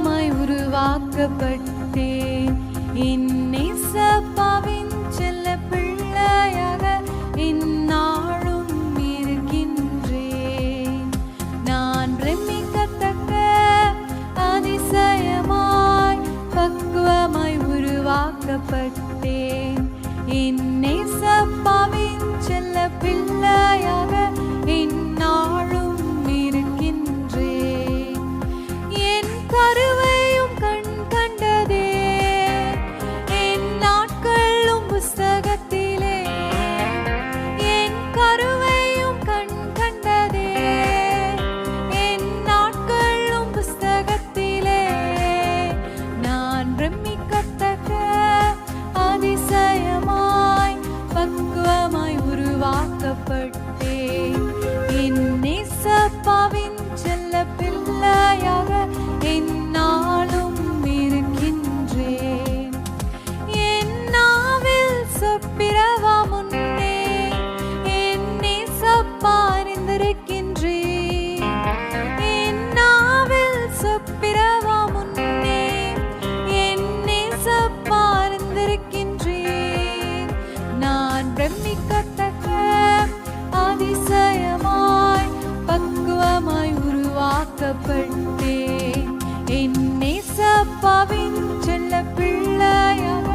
பக்குவமாய் உருவாக்கப்பட்டேன். இயேசப்பாவின் செல்ல பிள்ளையாக இந்நாளும் இருக்கின்றேன். நான் பிரமிக்கத்தக்க அதிசயமாய் பக்குவமாய் உருவாக்கப்பட்டேன். இயேசப்பாவின் செல்ல பிள்ளையாக இந்நாளும் இருக்கின்றேன். என் கருவையும் கண் கண்டதே, என் நாட்களும் புஸ்தகத்திலே. என் கருவையும் கண் கண்டதே, என் நாட்களும் புஸ்தகத்திலே. நான் பிரமிக்கத்தக்க அதிசயமாய் பக்குவமாய் உருவாக்கப்பட்டேன். இயேசப்பாவின் செல்ல பிள்ளையாக இந்நாளும் இருக்கின்றேன். என் நாவில் சொப்பிரவா முன்னே என் இயேசப்பா அறிந்திருக்கின்றேன். என் நாவில் சொப்பிரவா முன்னே என் இயேசப்பா அறிந்திருக்கின்றேன். நான் பிரமிக்கத்தக்க அதிசயமாய் பக்குவமாய் உருவாக்கப்பட்டேன். என் இயேசப்பாவின் செல்ல பிள்ளையாக